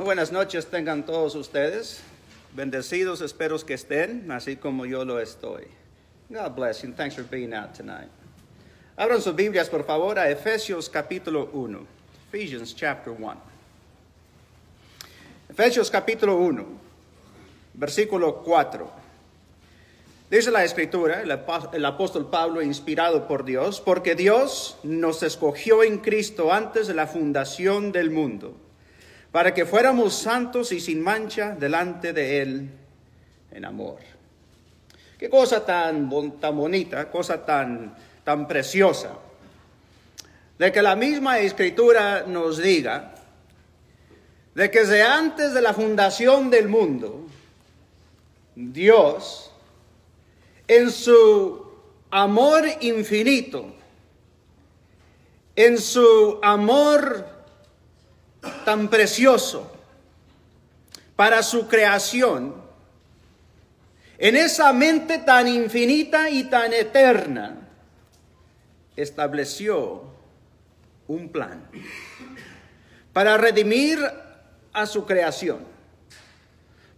Buenas noches tengan todos ustedes. Bendecidos espero que estén, así como yo lo estoy. God bless you. Thanks for being out tonight. Abran sus Biblias, por favor, a Efesios capítulo 1. Ephesians chapter 1. Efesios capítulo 1, versículo 4. Dice la Escritura, el apóstol Pablo, inspirado por Dios, porque Dios nos escogió en Cristo antes de la fundación del mundo, para que fuéramos santos y sin mancha delante de Él en amor. Qué cosa tan bonita, cosa tan preciosa, de que la misma Escritura nos diga de que desde antes de la fundación del mundo, Dios, en su amor infinito, en su amor tan precioso para su creación, en esa mente tan infinita y tan eterna, estableció un plan para redimir a su creación,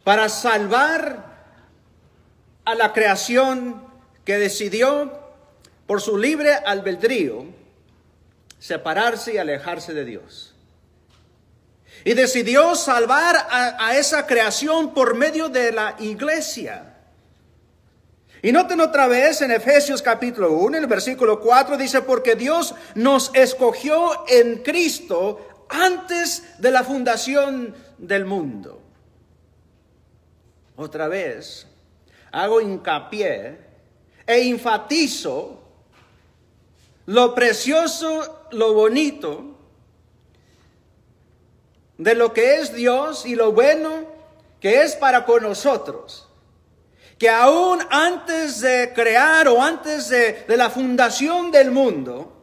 para salvar a la creación que decidió por su libre albedrío separarse y alejarse de Dios. Y decidió salvar a esa creación por medio de la iglesia. Y noten otra vez en Efesios capítulo 1, en el versículo 4, dice, porque Dios nos escogió en Cristo antes de la fundación del mundo. Otra vez, hago hincapié e enfatizo lo precioso, lo bonito de lo que es Dios y lo bueno que es para con nosotros. Que aún antes de crear o antes de la fundación del mundo,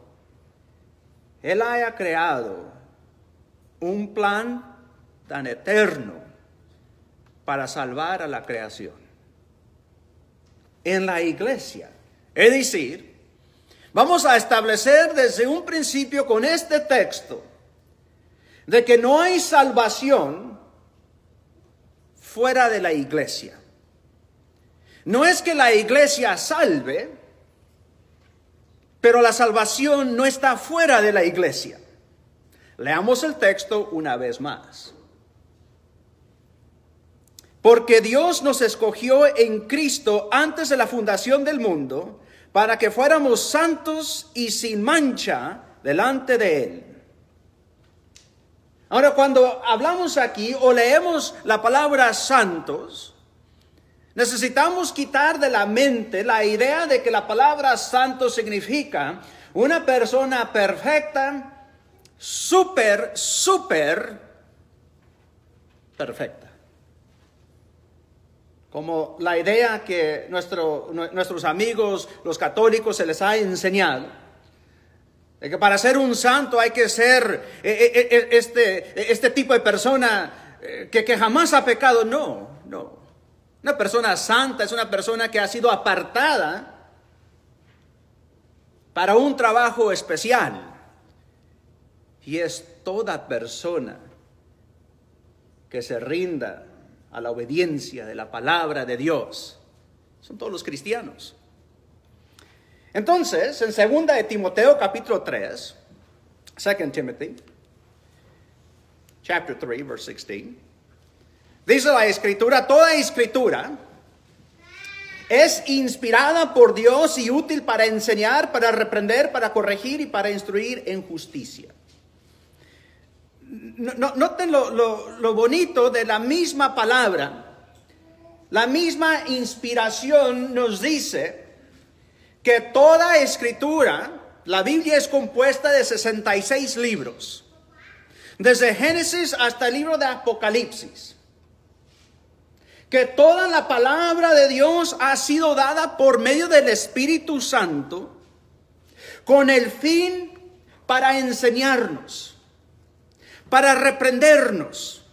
Él haya creado un plan tan eterno para salvar a la creación. En la iglesia, es decir, vamos a establecer desde un principio con este texto de que no hay salvación fuera de la iglesia. No es que la iglesia salve, pero la salvación no está fuera de la iglesia. Leamos el texto una vez más. Porque Dios nos escogió en Cristo antes de la fundación del mundo, para que fuéramos santos y sin mancha delante de Él. Ahora, cuando hablamos aquí o leemos la palabra santos, necesitamos quitar de la mente la idea de que la palabra santo significa una persona perfecta, súper perfecta. Como la idea que nuestros amigos, los católicos, se les ha enseñado. De que para ser un santo hay que ser este tipo de persona que jamás ha pecado. No. Una persona santa es una persona que ha sido apartada para un trabajo especial. Y es toda persona que se rinda a la obediencia de la palabra de Dios. Son todos los cristianos. Entonces, en 2 de Timoteo capítulo 3, 2 Timothy, chapter 3, verse 16, dice la Escritura, toda Escritura es inspirada por Dios y útil para enseñar, para reprender, para corregir y para instruir en justicia. Noten lo bonito de la misma palabra. La misma inspiración nos dice que toda Escritura, la Biblia es compuesta de 66 libros. Desde Génesis hasta el libro de Apocalipsis. Que toda la palabra de Dios ha sido dada por medio del Espíritu Santo con el fin para enseñarnos, para reprendernos,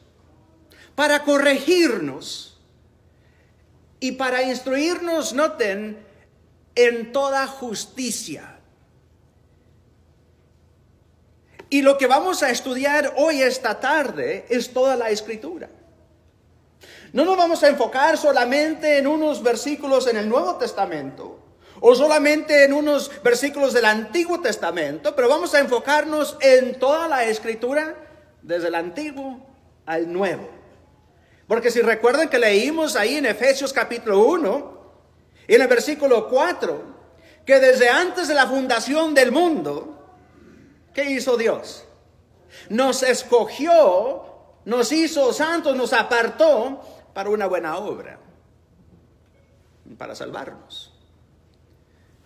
para corregirnos y para instruirnos, noten, en toda justicia. Y lo que vamos a estudiar hoy, esta tarde, es toda la Escritura. No nos vamos a enfocar solamente en unos versículos en el Nuevo Testamento o solamente en unos versículos del Antiguo Testamento, pero vamos a enfocarnos en toda la Escritura desde el Antiguo al Nuevo. Porque si recuerdan que leímos ahí en Efesios capítulo 1, en el versículo 4, que desde antes de la fundación del mundo, ¿qué hizo Dios? Nos escogió, nos hizo santos, nos apartó para una buena obra, para salvarnos.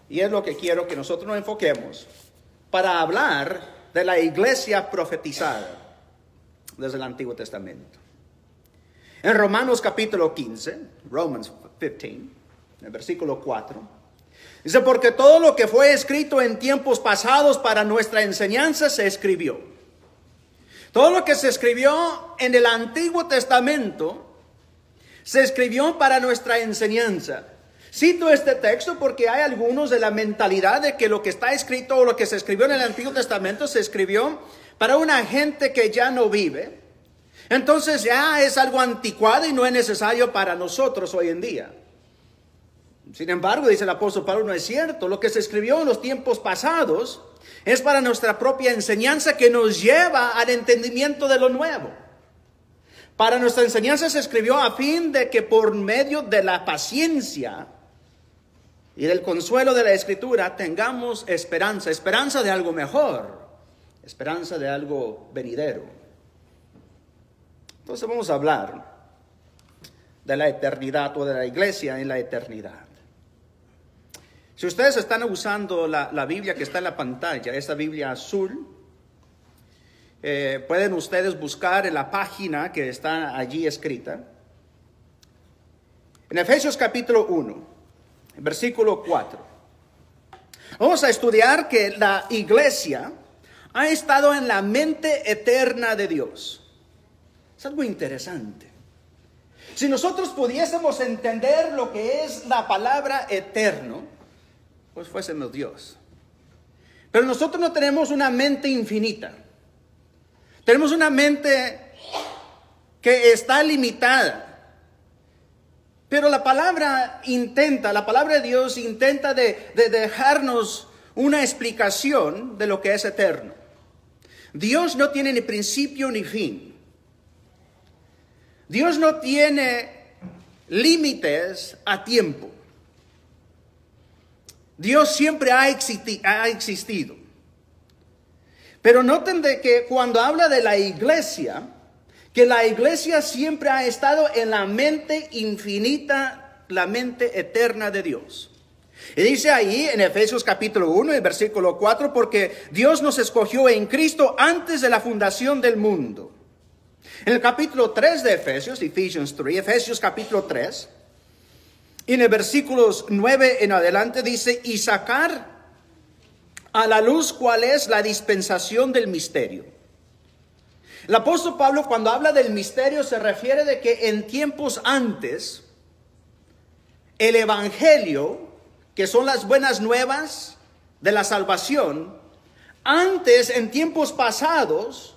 Y es lo que quiero que nosotros nos enfoquemos para hablar de la iglesia profetizada desde el Antiguo Testamento. En Romanos capítulo 15, Romans 15, en el versículo 4, dice: porque todo lo que fue escrito en tiempos pasados para nuestra enseñanza se escribió. Todo lo que se escribió en el Antiguo Testamento se escribió para nuestra enseñanza. Cito este texto porque hay algunos de la mentalidad de que lo que está escrito o lo que se escribió en el Antiguo Testamento se escribió para una gente que ya no vive. Entonces ya es algo anticuado y no es necesario para nosotros hoy en día. Sin embargo, dice el apóstol Pablo, no es cierto. Lo que se escribió en los tiempos pasados es para nuestra propia enseñanza que nos lleva al entendimiento de lo nuevo. Para nuestra enseñanza se escribió a fin de que por medio de la paciencia y del consuelo de la Escritura tengamos esperanza, esperanza de algo mejor, esperanza de algo venidero. Entonces vamos a hablar de la eternidad o de la iglesia en la eternidad. Si ustedes están usando la Biblia que está en la pantalla, esta Biblia azul, pueden ustedes buscar en la página que está allí escrita. En Efesios capítulo 1, versículo 4. Vamos a estudiar que la iglesia ha estado en la mente eterna de Dios. Es algo interesante. Si nosotros pudiésemos entender lo que es la palabra eterno, pues fuésemos Dios. Pero nosotros no tenemos una mente infinita. Tenemos una mente que está limitada. Pero la palabra de Dios intenta de dejarnos una explicación de lo que es eterno. Dios no tiene ni principio ni fin. Dios no tiene límites a tiempo. Dios siempre ha existido. Pero noten de que cuando habla de la iglesia, que la iglesia siempre ha estado en la mente infinita, la mente eterna de Dios. Y dice ahí en Efesios capítulo 1, el versículo 4, porque Dios nos escogió en Cristo antes de la fundación del mundo. En el capítulo 3 de Efesios capítulo 3, y en el versículos 9 en adelante dice: y sacar a la luz cuál es la dispensación del misterio. El apóstol Pablo, cuando habla del misterio, se refiere de que en tiempos antes, el evangelio, que son las buenas nuevas de la salvación, antes, en tiempos pasados,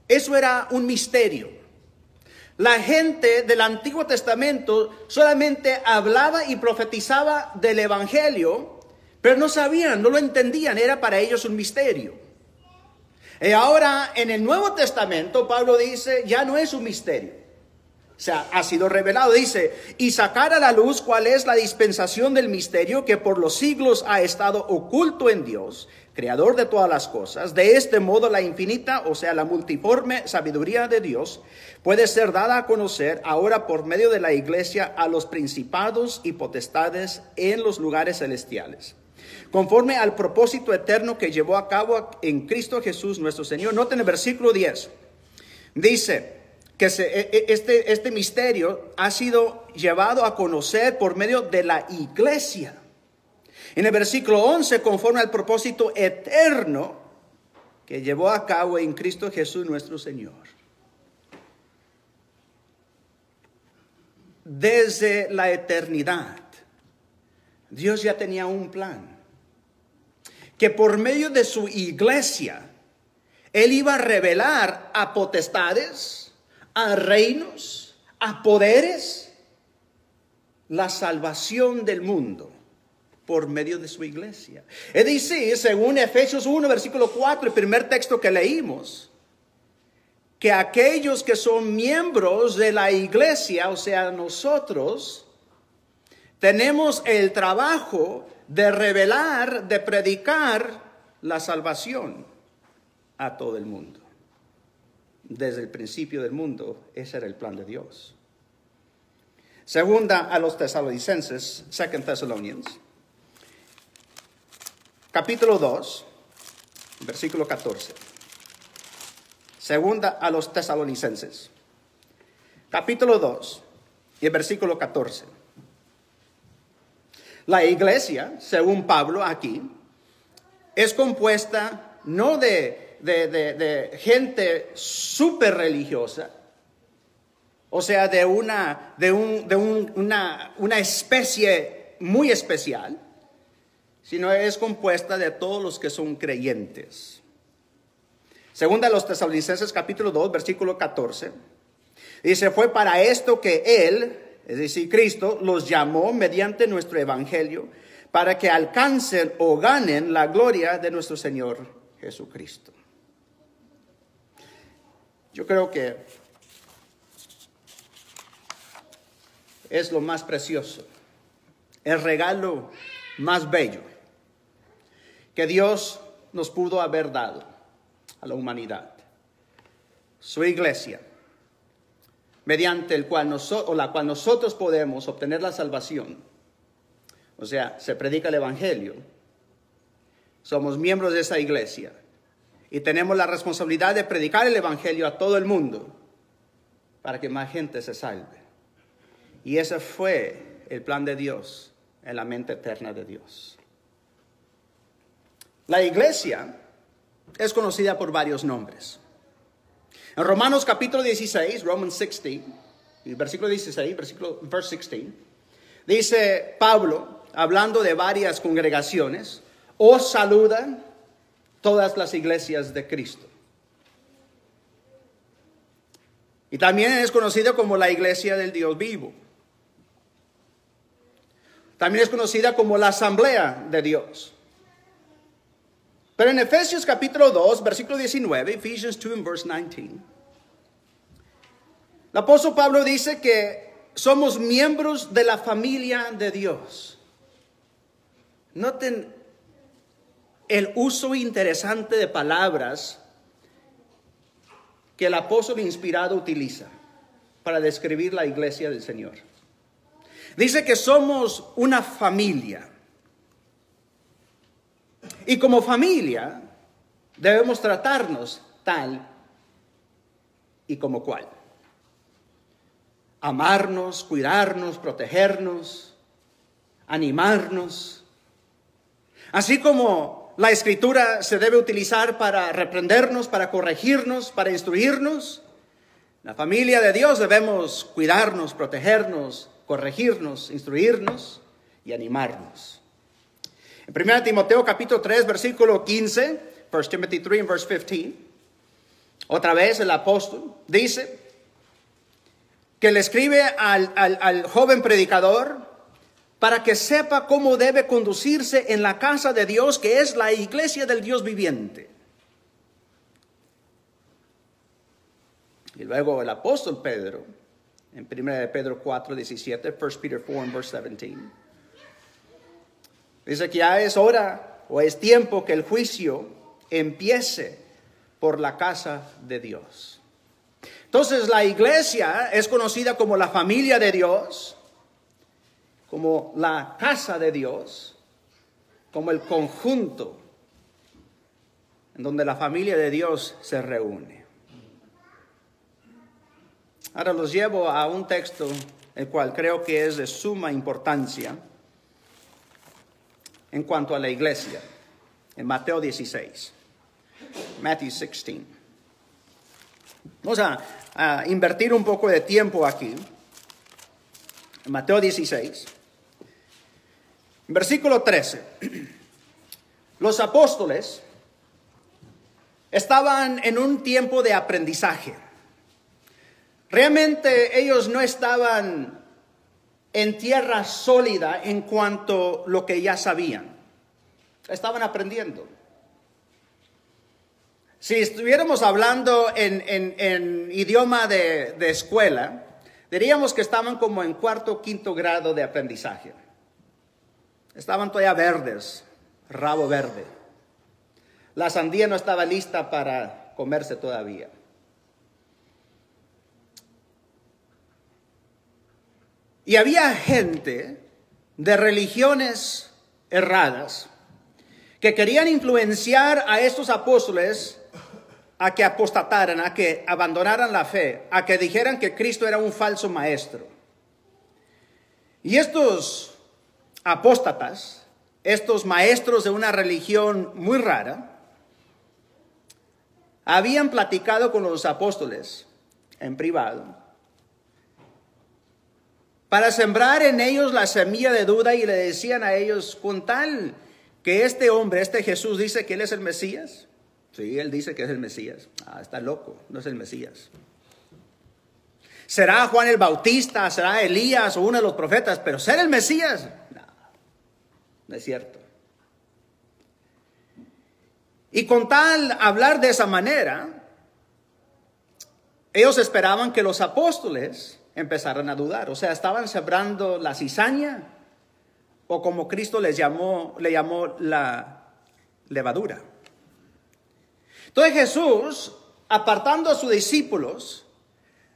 eso era un misterio. La gente del Antiguo Testamento solamente hablaba y profetizaba del evangelio, pero no sabían, no lo entendían, era para ellos un misterio. Y ahora en el Nuevo Testamento Pablo dice, ya no es un misterio. O sea, ha sido revelado, dice, y sacar a la luz cuál es la dispensación del misterio que por los siglos ha estado oculto en Dios, creador de todas las cosas. De este modo la infinita, o sea, la multiforme sabiduría de Dios puede ser dada a conocer ahora por medio de la iglesia a los principados y potestades en los lugares celestiales, conforme al propósito eterno que llevó a cabo en Cristo Jesús nuestro Señor. Noten el versículo 10. Dice que este misterio ha sido llevado a conocer por medio de la iglesia. En el versículo 11, conforme al propósito eterno que llevó a cabo en Cristo Jesús nuestro Señor. Desde la eternidad, Dios ya tenía un plan. Que por medio de su iglesia, Él iba a revelar a potestades, a reinos, a poderes, la salvación del mundo por medio de su iglesia. Es decir, según Efesios 1, versículo 4, el primer texto que leímos, que aquellos que son miembros de la iglesia, o sea, nosotros, tenemos el trabajo de revelar, de predicar la salvación a todo el mundo. Desde el principio del mundo, ese era el plan de Dios. Segunda a los tesalonicenses, 2 Thessalonians, capítulo 2, versículo 14. Segunda a los tesalonicenses, capítulo 2 y el versículo 14. La iglesia, según Pablo aquí, es compuesta no de gente súper religiosa, o sea, de una especie muy especial, sino es compuesta de todos los que son creyentes. Segunda a los Tesalonicenses capítulo 2, versículo 14, dice, fue para esto que Él, es decir, Cristo, los llamó mediante nuestro evangelio, para que alcancen o ganen la gloria de nuestro Señor Jesucristo. Yo creo que es lo más precioso, el regalo más bello que Dios nos pudo haber dado a la humanidad. Su iglesia, mediante la cual nosotros podemos obtener la salvación. O sea, se predica el evangelio. Somos miembros de esa iglesia y tenemos la responsabilidad de predicar el evangelio a todo el mundo para que más gente se salve. Y ese fue el plan de Dios en la mente eterna de Dios. La iglesia es conocida por varios nombres. En Romanos capítulo 16, Romans 16, versículo 16, verse 16, dice Pablo, hablando de varias congregaciones, os saludan todas las iglesias de Cristo. Y también es conocida como la iglesia del Dios vivo. También es conocida como la asamblea de Dios. Pero en Efesios capítulo 2, versículo 19, Ephesians 2 and verse 19, el apóstol Pablo dice que somos miembros de la familia de Dios. Noten el uso interesante de palabras que el apóstol inspirado utiliza para describir la iglesia del Señor. Dice que somos una familia. Y como familia debemos tratarnos tal y como cual. Amarnos, cuidarnos, protegernos, animarnos. Así como la Escritura se debe utilizar para reprendernos, para corregirnos, para instruirnos, la familia de Dios debemos cuidarnos, protegernos, corregirnos, instruirnos y animarnos. En 1 Timoteo capítulo 3, versículo 15, 1 Timothy 3 and verse 15, otra vez el apóstol dice que le escribe al joven predicador para que sepa cómo debe conducirse en la casa de Dios, que es la iglesia del Dios viviente. Y luego el apóstol Pedro, en 1 Pedro 4, 17, 1 Peter 4 and verse 17, dice que ya es hora o es tiempo que el juicio empiece por la casa de Dios. Entonces la iglesia es conocida como la familia de Dios, como la casa de Dios, como el conjunto en donde la familia de Dios se reúne. Ahora los llevo a un texto el cual creo que es de suma importancia en cuanto a la iglesia, en Mateo 16, Matthew 16. Vamos a invertir un poco de tiempo aquí. En Mateo 16, versículo 13. Los apóstoles estaban en un tiempo de aprendizaje. Realmente ellos no estaban en tierra sólida en cuanto a lo que ya sabían. Estaban aprendiendo. Si estuviéramos hablando en idioma de escuela, diríamos que estaban como en cuarto o quinto grado de aprendizaje. Estaban todavía verdes, rabo verde. La sandía no estaba lista para comerse todavía. Y había gente de religiones erradas que querían influenciar a estos apóstoles a que apostataran, a que abandonaran la fe, a que dijeran que Cristo era un falso maestro. Y estos apóstatas, estos maestros de una religión muy rara, habían platicado con los apóstoles en privado para sembrar en ellos la semilla de duda, y le decían a ellos, con tal que este hombre, este Jesús, dice que él es el Mesías. Sí, él dice que es el Mesías. Está loco, no es el Mesías. ¿Será Juan el Bautista, será Elías o uno de los profetas? Pero ¿ser el Mesías? No es cierto. Y con tal hablar de esa manera, ellos esperaban que los apóstoles empezaran a dudar. O sea, estaban sembrando la cizaña, o como Cristo le llamó la levadura. Entonces Jesús, apartando a sus discípulos,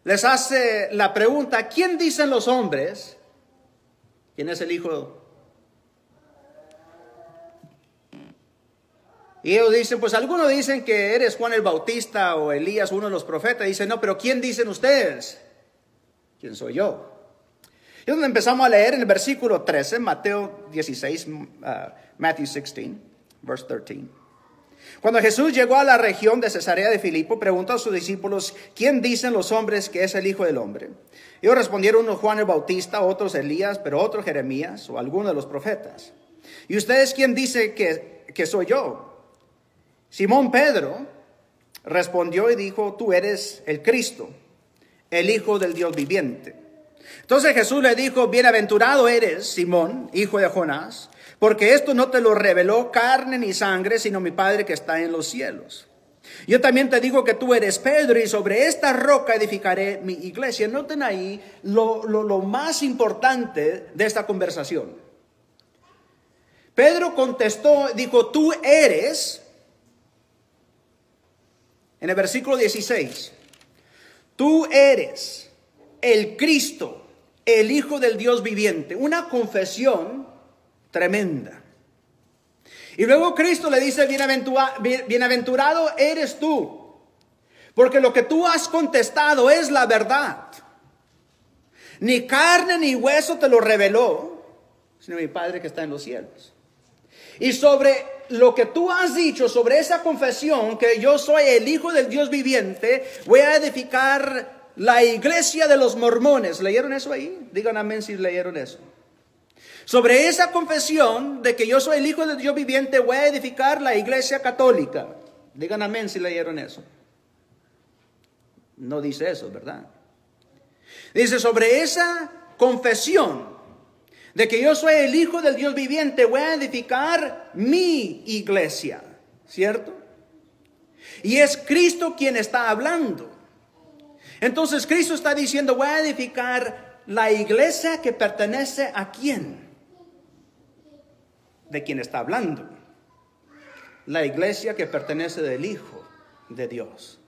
les hace la pregunta: ¿quién dicen los hombres? ¿Quién es el Hijo? Y ellos dicen, pues algunos dicen que eres Juan el Bautista o Elías, uno de los profetas. Dicen, no, pero ¿quién dicen ustedes? ¿Quién soy yo? Y es donde empezamos a leer en el versículo 13, Matthew 16, verse 13. Cuando Jesús llegó a la región de Cesarea de Filipo, preguntó a sus discípulos, ¿quién dicen los hombres que es el Hijo del Hombre? Ellos respondieron, unos Juan el Bautista, otros Elías, pero otros Jeremías o alguno de los profetas. ¿Y ustedes quién dice que soy yo? Simón Pedro respondió y dijo, tú eres el Cristo, el Hijo del Dios viviente. Entonces Jesús le dijo, bienaventurado eres, Simón, hijo de Jonás, porque esto no te lo reveló carne ni sangre, sino mi Padre que está en los cielos. Yo también te digo que tú eres Pedro, y sobre esta roca edificaré mi iglesia. Noten ahí lo más importante de esta conversación. Pedro contestó, dijo, tú eres, en el versículo 16, tú eres el Cristo, el Hijo del Dios viviente. Una confesión tremenda. Y luego Cristo le dice, bienaventurado eres tú, porque lo que tú has contestado es la verdad. Ni carne ni hueso te lo reveló, sino mi Padre que está en los cielos. Y sobre lo que tú has dicho, sobre esa confesión, que yo soy el Hijo del Dios viviente, voy a edificar la iglesia de los mormones. ¿Leyeron eso ahí? Digan amén si leyeron eso. Sobre esa confesión de que yo soy el Hijo del Dios viviente, voy a edificar la iglesia católica. Digan amén si leyeron eso. No dice eso, ¿verdad? Dice, sobre esa confesión de que yo soy el Hijo del Dios viviente, voy a edificar mi iglesia, ¿cierto? Y es Cristo quien está hablando. Entonces Cristo está diciendo, voy a edificar la iglesia que pertenece a ¿quién? De quien está hablando. La iglesia que pertenece del Hijo de Dios.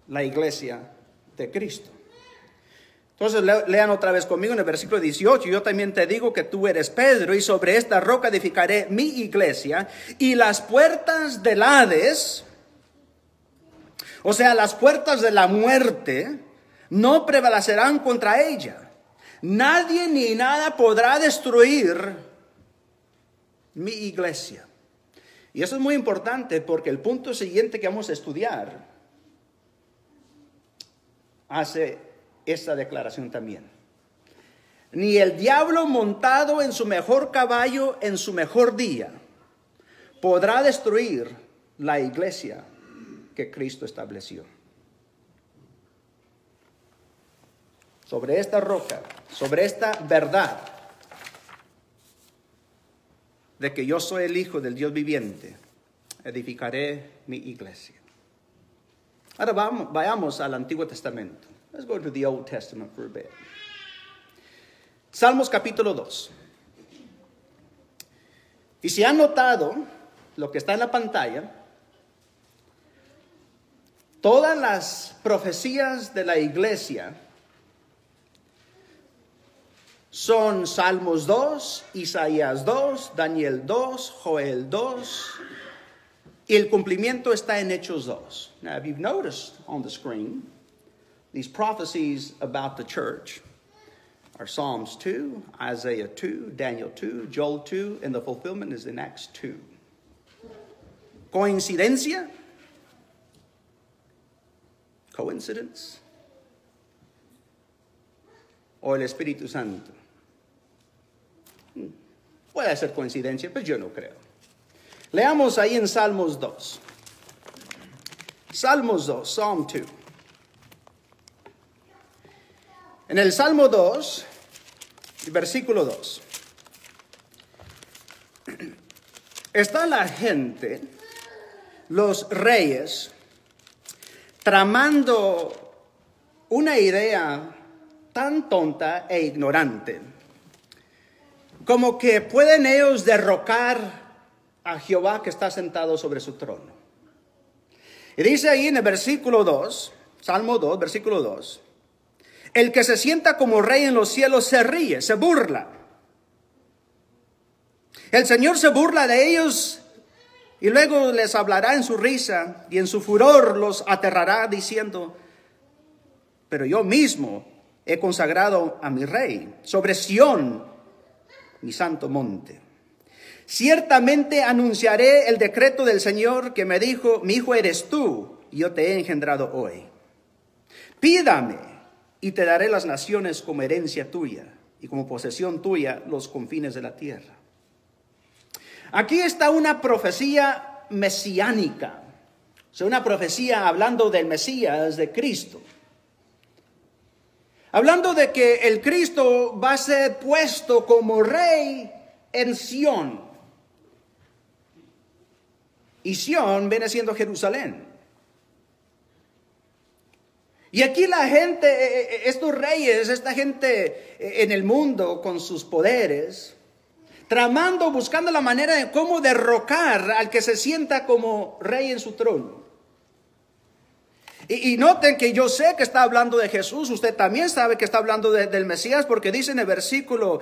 La iglesia de Cristo. Entonces lean otra vez conmigo en el versículo 18. Yo también te digo que tú eres Pedro, y sobre esta roca edificaré mi iglesia, y las puertas del Hades, o sea, las puertas de la muerte, no prevalecerán contra ella. Nadie ni nada podrá destruir mi iglesia. Y eso es muy importante, porque el punto siguiente que vamos a estudiar hace esta declaración también. Ni el diablo montado en su mejor caballo en su mejor día podrá destruir la iglesia que Cristo estableció. Sobre esta roca, sobre esta verdad de que yo soy el Hijo del Dios viviente, edificaré mi iglesia. Ahora vayamos al Antiguo Testamento. Let's go to the Old Testament for a bit. Salmos capítulo 2. Y si han notado lo que está en la pantalla, todas las profecías de la iglesia son Salmos 2, Isaías 2, Daniel 2, Joel 2, y el cumplimiento está en Hechos 2. Now, if you've noticed on the screen, these prophecies about the church are Psalms 2, Isaiah 2, Daniel 2, Joel 2, and the fulfillment is in Acts 2. ¿Coincidencia? ¿Coincidence? ¿O el Espíritu Santo? Puede ser coincidencia, pero yo no creo. Leamos ahí en Salmos 2. Salmos 2, Psalm 2. En el Salmo 2, versículo 2. Está la gente, los reyes, tramando una idea tan tonta e ignorante, como que pueden ellos derrocar a Jehová que está sentado sobre su trono. Y dice ahí en el versículo 2, Salmo 2, versículo 2, el que se sienta como rey en los cielos se ríe, se burla. El Señor se burla de ellos y luego les hablará en su risa y en su furor los aterrará diciendo, pero yo mismo he consagrado a mi rey sobre Sión, mi santo monte. Ciertamente anunciaré el decreto del Señor que me dijo, mi hijo eres tú, y yo te he engendrado hoy. Pídame y te daré las naciones como herencia tuya y como posesión tuya los confines de la tierra. Aquí está una profecía mesiánica, o sea, una profecía hablando del Mesías, de Cristo. Hablando de que el Cristo va a ser puesto como rey en Sión. Y Sión viene siendo Jerusalén. Y aquí la gente, estos reyes, esta gente en el mundo con sus poderes, tramando, buscando la manera de cómo derrocar al que se sienta como rey en su trono. Y noten que yo sé que está hablando de Jesús, usted también sabe que está hablando del Mesías, porque dice en el versículo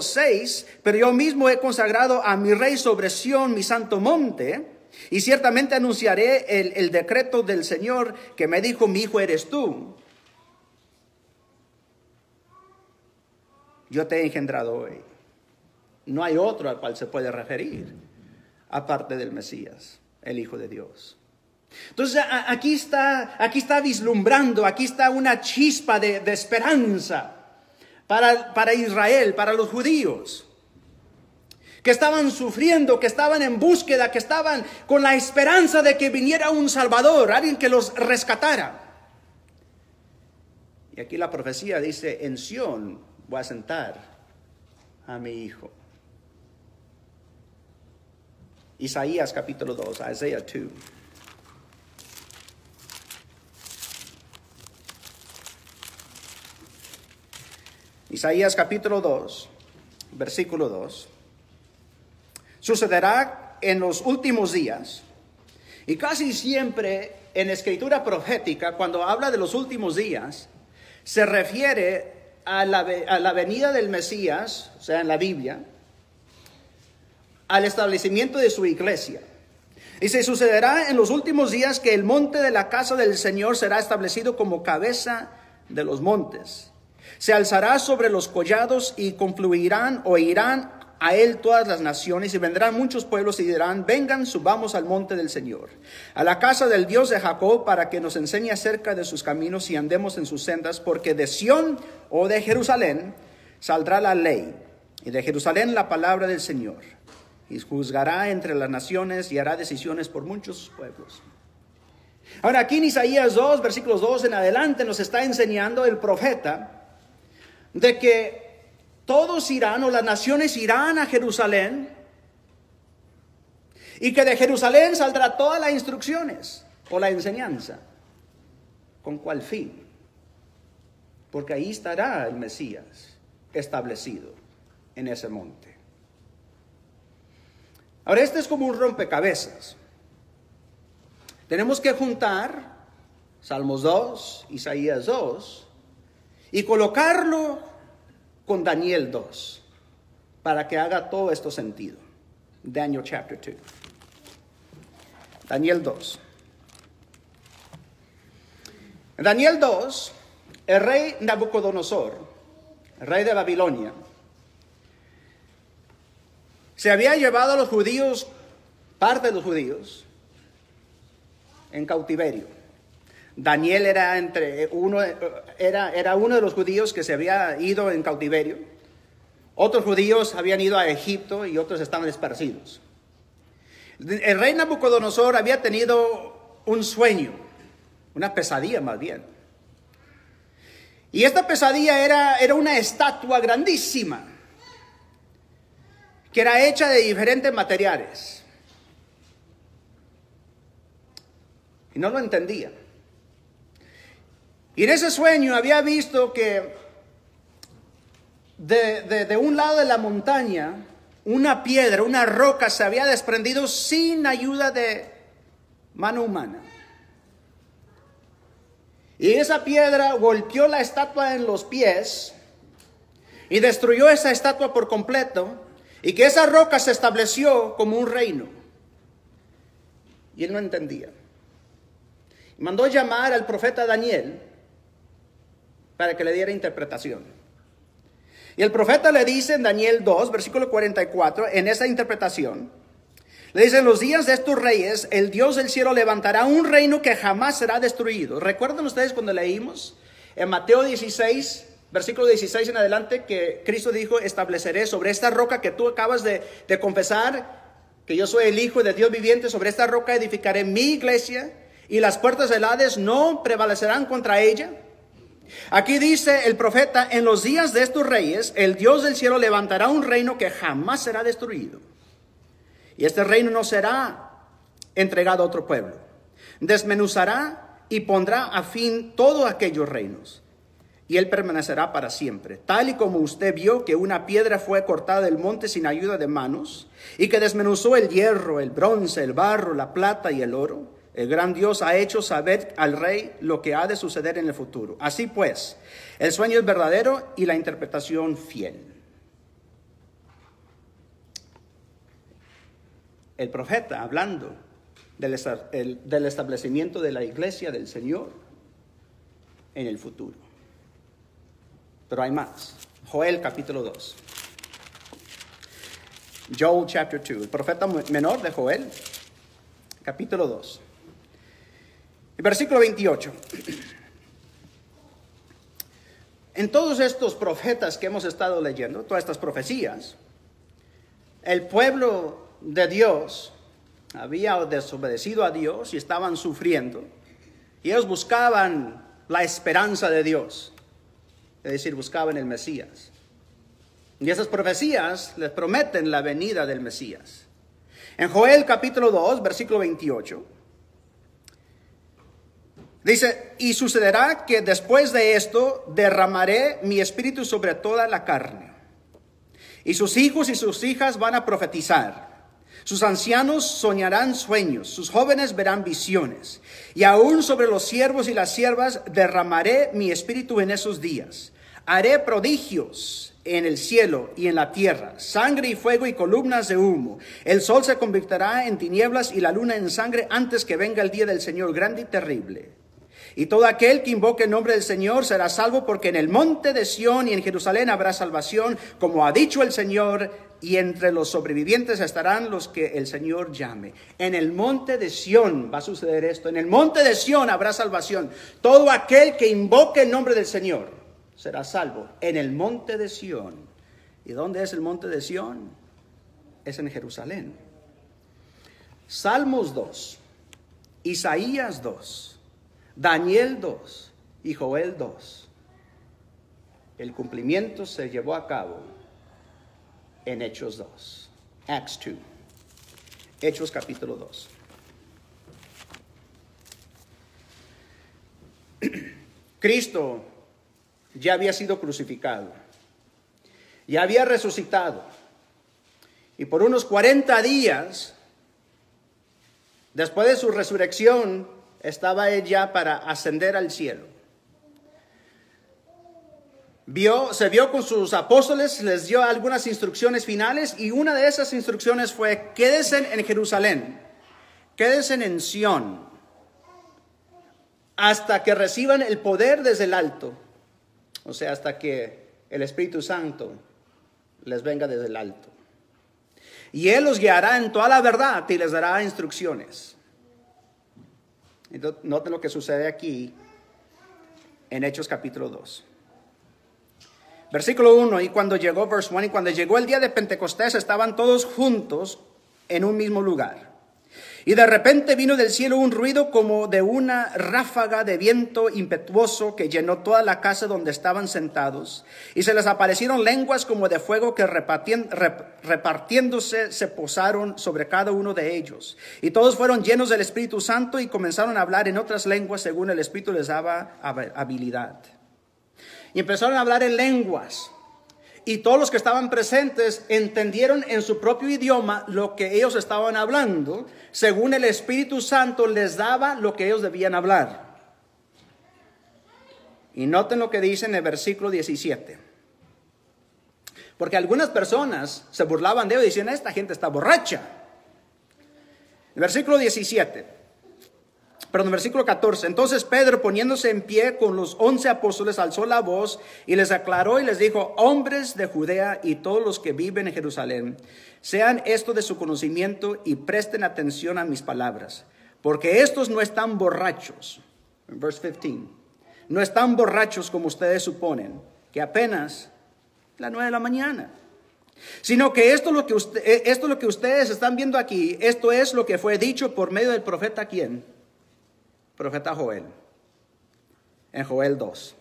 6, pero yo mismo he consagrado a mi rey sobre Sión, mi santo monte, y ciertamente anunciaré el decreto del Señor que me dijo, mi hijo eres tú. Yo te he engendrado hoy. No hay otro al cual se puede referir, aparte del Mesías, el Hijo de Dios. Entonces aquí está vislumbrando, aquí está una chispa de esperanza para Israel, para los judíos, que estaban sufriendo, que estaban en búsqueda, que estaban con la esperanza de que viniera un Salvador, alguien que los rescatara. Y aquí la profecía dice, en Sión voy a sentar a mi hijo. Isaías capítulo 2, Isaiah 2. Isaías capítulo 2, versículo 2. Sucederá en los últimos días, y casi siempre en escritura profética, cuando habla de los últimos días, se refiere a la venida del Mesías, o sea, en la Biblia, al establecimiento de su iglesia. Dice, sucederá en los últimos días que el monte de la casa del Señor será establecido como cabeza de los montes. Se alzará sobre los collados y confluirán o irán a él todas las naciones y vendrán muchos pueblos y dirán, vengan, subamos al monte del Señor, a la casa del Dios de Jacob, para que nos enseñe acerca de sus caminos y andemos en sus sendas, porque de Sión o de Jerusalén saldrá la ley y de Jerusalén la palabra del Señor. y juzgará entre las naciones y hará decisiones por muchos pueblos. Ahora aquí en Isaías 2, versículos 2 en adelante, nos está enseñando el profeta de que todos irán, o las naciones irán a Jerusalén, y que de Jerusalén saldrá todas las instrucciones o la enseñanza. ¿Con cuál fin? Porque ahí estará el Mesías establecido en ese monte. Ahora, este es como un rompecabezas. Tenemos que juntar Salmos 2, Isaías 2, y colocarlo con Daniel 2, para que haga todo esto sentido. Daniel chapter 2. Daniel 2. En Daniel 2, el rey Nabucodonosor, el rey de Babilonia, se había llevado a los judíos, parte de los judíos, en cautiverio. Daniel era uno de los judíos que se había ido en cautiverio. Otros judíos habían ido a Egipto y otros estaban esparcidos. El rey Nabucodonosor había tenido un sueño, una pesadilla más bien. Y esta pesadilla era una estatua grandísima, que era hecha de diferentes materiales. Y no lo entendía. Y en ese sueño había visto que de un lado de la montaña, una piedra, una roca se había desprendido sin ayuda de mano humana. Y esa piedra golpeó la estatua en los pies y destruyó esa estatua por completo, y que esa roca se estableció como un reino. Y él no entendía. Y mandó llamar al profeta Daniel para que le diera interpretación. Y el profeta le dice en Daniel 2, versículo 44, en esa interpretación, le dice: en los días de estos reyes, el Dios del cielo levantará un reino que jamás será destruido. ¿Recuerdan ustedes cuando leímos en Mateo 16, versículo 16 en adelante, que Cristo dijo: estableceré sobre esta roca que tú acabas de confesar, que yo soy el Hijo de Dios viviente, sobre esta roca edificaré mi iglesia, y las puertas del Hades no prevalecerán contra ella? Aquí dice el profeta: en los días de estos reyes, el Dios del cielo levantará un reino que jamás será destruido. Y este reino no será entregado a otro pueblo. Desmenuzará y pondrá a fin todos aquellos reinos, y él permanecerá para siempre. Tal y como usted vio que una piedra fue cortada del monte sin ayuda de manos, y que desmenuzó el hierro, el bronce, el barro, la plata y el oro, el gran Dios ha hecho saber al rey lo que ha de suceder en el futuro. Así pues, el sueño es verdadero y la interpretación fiel. El profeta hablando del establecimiento de la iglesia del Señor en el futuro. Pero hay más. Joel capítulo 2. Joel chapter 2. El profeta menor de Joel, capítulo 2. El versículo 28. En todos estos profetas que hemos estado leyendo, todas estas profecías, el pueblo de Dios había desobedecido a Dios y estaban sufriendo. Y ellos buscaban la esperanza de Dios, es decir, buscaban el Mesías. Y esas profecías les prometen la venida del Mesías. En Joel capítulo 2, versículo 28, dice: y sucederá que después de esto derramaré mi espíritu sobre toda la carne, y sus hijos y sus hijas van a profetizar. Sus ancianos soñarán sueños, sus jóvenes verán visiones, y aún sobre los siervos y las siervas derramaré mi espíritu en esos días. Haré prodigios en el cielo y en la tierra, sangre y fuego y columnas de humo. El sol se convertirá en tinieblas y la luna en sangre antes que venga el día del Señor grande y terrible. Y todo aquel que invoque el nombre del Señor será salvo, porque en el monte de Sión y en Jerusalén habrá salvación, como ha dicho el Señor, y entre los sobrevivientes estarán los que el Señor llame. En el monte de Sión va a suceder esto. En el monte de Sión habrá salvación. Todo aquel que invoque el nombre del Señor será salvo. En el monte de Sión. ¿Y dónde es el monte de Sión? es en Jerusalén. Salmos 2, Isaías 2, Daniel 2 y Joel 2. El cumplimiento se llevó a cabo en Hechos 2. Acts 2. Hechos capítulo 2. Cristo ya había sido crucificado, ya había resucitado, y por unos 40 días después de su resurrección estaba él ya para ascender al cielo. Se vio con sus apóstoles, les dio algunas instrucciones finales, y una de esas instrucciones fue: quédense en Jerusalén, quédense en Sión, hasta que reciban el poder desde el alto. O sea, hasta que el Espíritu Santo les venga desde el alto. Y Él los guiará en toda la verdad y les dará instrucciones. Entonces, noten lo que sucede aquí en Hechos capítulo 2. Versículo 1, y cuando llegó el día de Pentecostés, estaban todos juntos en un mismo lugar. Y de repente vino del cielo un ruido como de una ráfaga de viento impetuoso que llenó toda la casa donde estaban sentados. Y se les aparecieron lenguas como de fuego que repartiéndose se posaron sobre cada uno de ellos. Y todos fueron llenos del Espíritu Santo y comenzaron a hablar en otras lenguas según el Espíritu les daba habilidad. Y empezaron a hablar en lenguas. Y todos los que estaban presentes entendieron en su propio idioma lo que ellos estaban hablando, según el Espíritu Santo les daba lo que ellos debían hablar. Y noten lo que dice en el versículo 17. Porque algunas personas se burlaban de ellos y decían: esta gente está borracha. El versículo 14. Entonces Pedro, poniéndose en pie con los 11 apóstoles, alzó la voz y les aclaró y les dijo: hombres de Judea y todos los que viven en Jerusalén, sean esto de su conocimiento y presten atención a mis palabras, porque estos no están borrachos. Verse 15. No están borrachos como ustedes suponen, que apenas las 9 de la mañana. Sino que esto es lo que ustedes están viendo aquí. Esto es lo que fue dicho por medio del profeta, ¿quién? Profeta Joel, en Joel 2.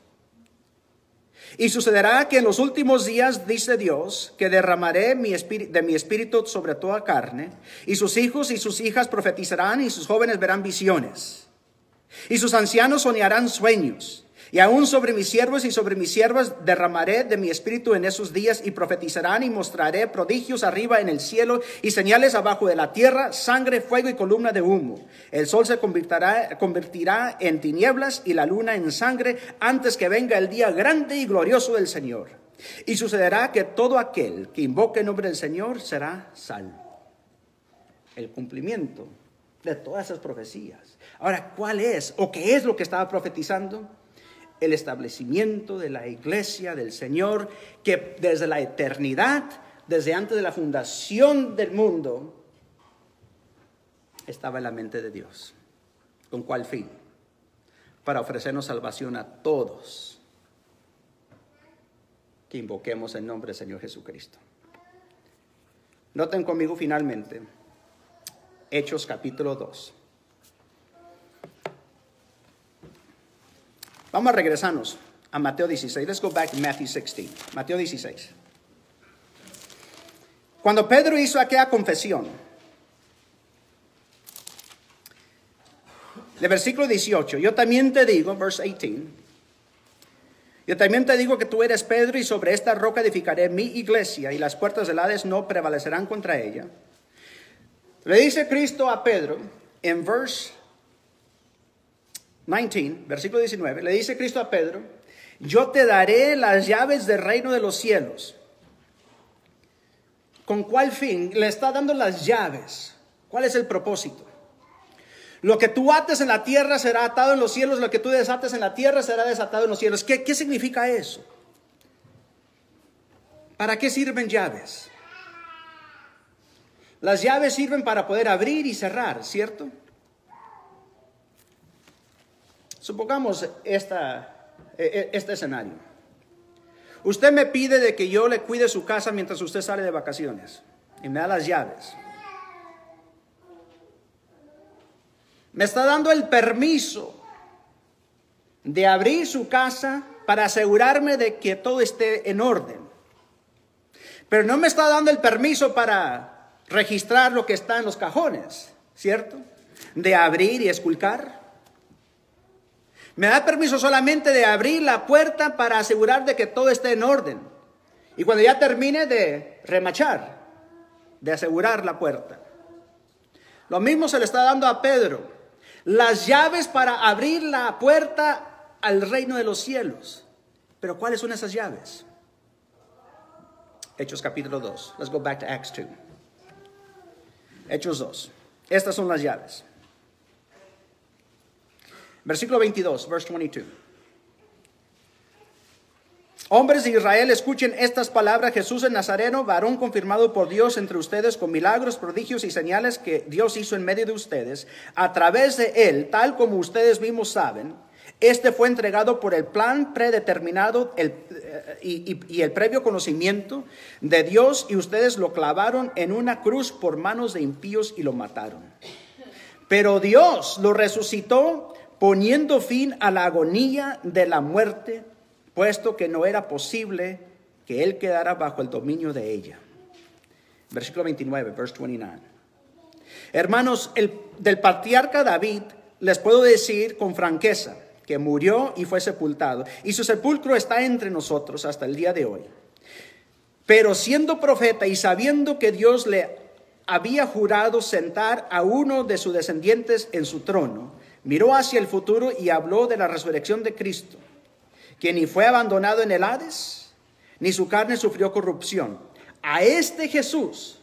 Y sucederá que en los últimos días, dice Dios, que derramaré de mi espíritu sobre toda carne, y sus hijos y sus hijas profetizarán, y sus jóvenes verán visiones, y sus ancianos soñarán sueños. Y aún sobre mis siervos y sobre mis siervas derramaré de mi espíritu en esos días, y profetizarán, y mostraré prodigios arriba en el cielo y señales abajo de la tierra, sangre, fuego y columna de humo. El sol se convertirá en tinieblas y la luna en sangre antes que venga el día grande y glorioso del Señor. Y sucederá que todo aquel que invoque el nombre del Señor será salvo. El cumplimiento de todas esas profecías. Ahora, ¿cuál es o qué es lo que estaba profetizando? El establecimiento de la iglesia del Señor, que desde la eternidad, desde antes de la fundación del mundo, estaba en la mente de Dios. ¿Con cuál fin? Para ofrecernos salvación a todos que invoquemos el nombre del Señor Jesucristo. Noten conmigo finalmente Hechos capítulo 2. Vamos a regresarnos a Mateo 16. Let's go back to Matthew 16. Mateo 16. Cuando Pedro hizo aquella confesión, de versículo 18, yo también te digo, verse 18, yo también te digo que tú eres Pedro, y sobre esta roca edificaré mi iglesia, y las puertas del Hades no prevalecerán contra ella. Le dice Cristo a Pedro en verse 19, versículo 19, le dice Cristo a Pedro: yo te daré las llaves del reino de los cielos. ¿Con cuál fin? Le está dando las llaves. ¿Cuál es el propósito? Lo que tú ates en la tierra será atado en los cielos, lo que tú desates en la tierra será desatado en los cielos. ¿Qué significa eso? ¿Para qué sirven llaves? Las llaves sirven para poder abrir y cerrar, ¿cierto? Supongamos este escenario. Usted me pide de que yo le cuide su casa mientras usted sale de vacaciones. y me da las llaves. Me está dando el permiso de abrir su casa para asegurarme de que todo esté en orden. Pero no me está dando el permiso para registrar lo que está en los cajones, ¿cierto? De abrir y esculcar. Me da permiso solamente de abrir la puerta para asegurar de que todo esté en orden. Y cuando ya termine de remachar, de asegurar la puerta. Lo mismo se le está dando a Pedro. Las llaves para abrir la puerta al reino de los cielos. Pero ¿cuáles son esas llaves? Hechos capítulo 2. Let's go back to Acts 2. Hechos 2. Estas son las llaves. Versículo 22, verse 22. Hombres de Israel, escuchen estas palabras. Jesús el Nazareno, varón confirmado por Dios entre ustedes con milagros, prodigios y señales que Dios hizo en medio de ustedes. A través de él, tal como ustedes mismos saben, este fue entregado por el plan predeterminado y el previo conocimiento de Dios, y ustedes lo clavaron en una cruz por manos de impíos y lo mataron. Pero Dios lo resucitó, poniendo fin a la agonía de la muerte, puesto que no era posible que él quedara bajo el dominio de ella. Versículo 29, verse 29. Hermanos, del patriarca David les puedo decir con franqueza que murió y fue sepultado, y su sepulcro está entre nosotros hasta el día de hoy. Pero siendo profeta y sabiendo que Dios le había jurado sentar a uno de sus descendientes en su trono, miró hacia el futuro y habló de la resurrección de Cristo, que ni fue abandonado en el Hades, ni su carne sufrió corrupción. A este Jesús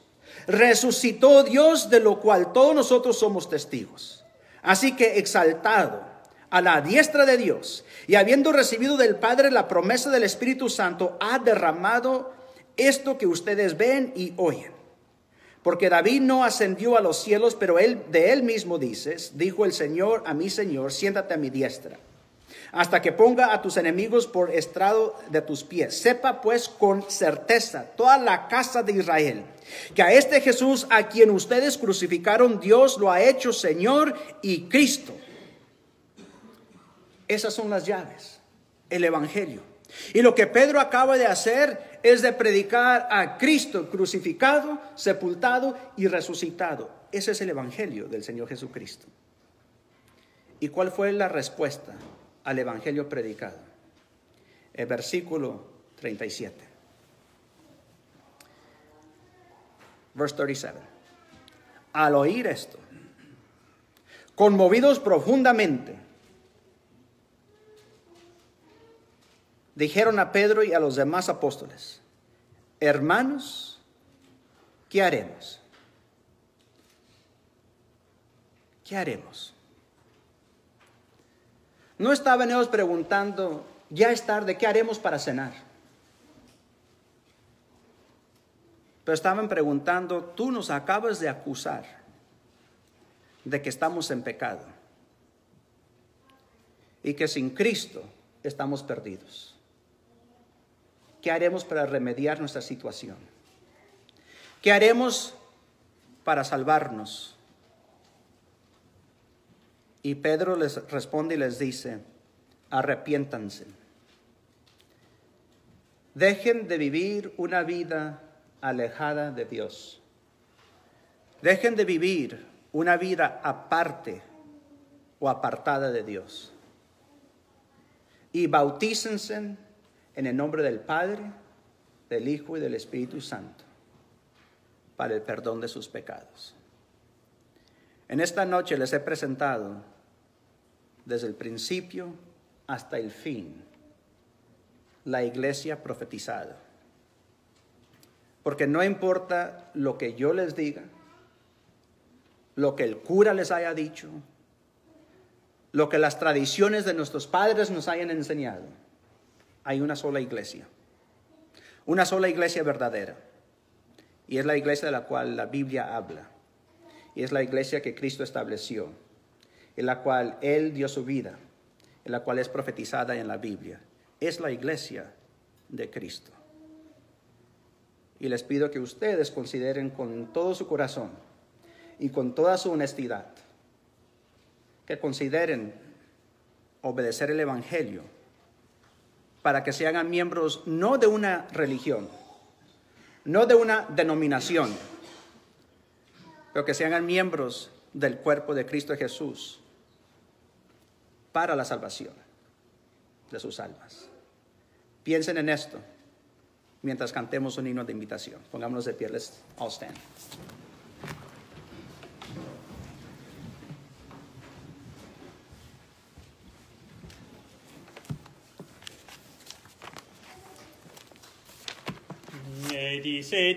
resucitó Dios, de lo cual todos nosotros somos testigos. Así que exaltado a la diestra de Dios, y habiendo recibido del Padre la promesa del Espíritu Santo, ha derramado esto que ustedes ven y oyen. Porque David no ascendió a los cielos, pero él de él mismo dijo el Señor a mi Señor, siéntate a mi diestra, hasta que ponga a tus enemigos por estrado de tus pies. Sepa pues con certeza toda la casa de Israel, que a este Jesús a quien ustedes crucificaron, Dios lo ha hecho Señor y Cristo. Esas son las llaves, el Evangelio. Y lo que Pedro acaba de hacer es de predicar a Cristo crucificado, sepultado y resucitado. Ese es el Evangelio del Señor Jesucristo. ¿Y cuál fue la respuesta al Evangelio predicado? El versículo 37. Verse 37. Al oír esto, conmovidos profundamente, dijeron a Pedro y a los demás apóstoles: hermanos, ¿qué haremos? ¿Qué haremos? No estaban ellos preguntando, ya es tarde, ¿qué haremos para cenar? Pero estaban preguntando, tú nos acabas de acusar de que estamos en pecado y que sin Cristo estamos perdidos. ¿Qué haremos para remediar nuestra situación? ¿Qué haremos para salvarnos? Y Pedro les responde y les dice: arrepiéntanse. Dejen de vivir una vida alejada de Dios. Dejen de vivir una vida aparte o apartada de Dios. Y bautícense en el nombre del Padre, del Hijo y del Espíritu Santo, para el perdón de sus pecados. En esta noche les he presentado desde el principio hasta el fin la iglesia profetizada. Porque no importa lo que yo les diga, lo que el cura les haya dicho, lo que las tradiciones de nuestros padres nos hayan enseñado, hay una sola iglesia verdadera, y es la iglesia de la cual la Biblia habla, y es la iglesia que Cristo estableció, en la cual Él dio su vida, en la cual es profetizada en la Biblia. Es la iglesia de Cristo. Y les pido que ustedes consideren con todo su corazón y con toda su honestidad, que consideren obedecer el Evangelio para que se hagan miembros no de una religión, no de una denominación, pero que se hagan miembros del cuerpo de Cristo Jesús para la salvación de sus almas. Piensen en esto mientras cantemos un himno de invitación. Pongámonos de pie, let's all stand. Dice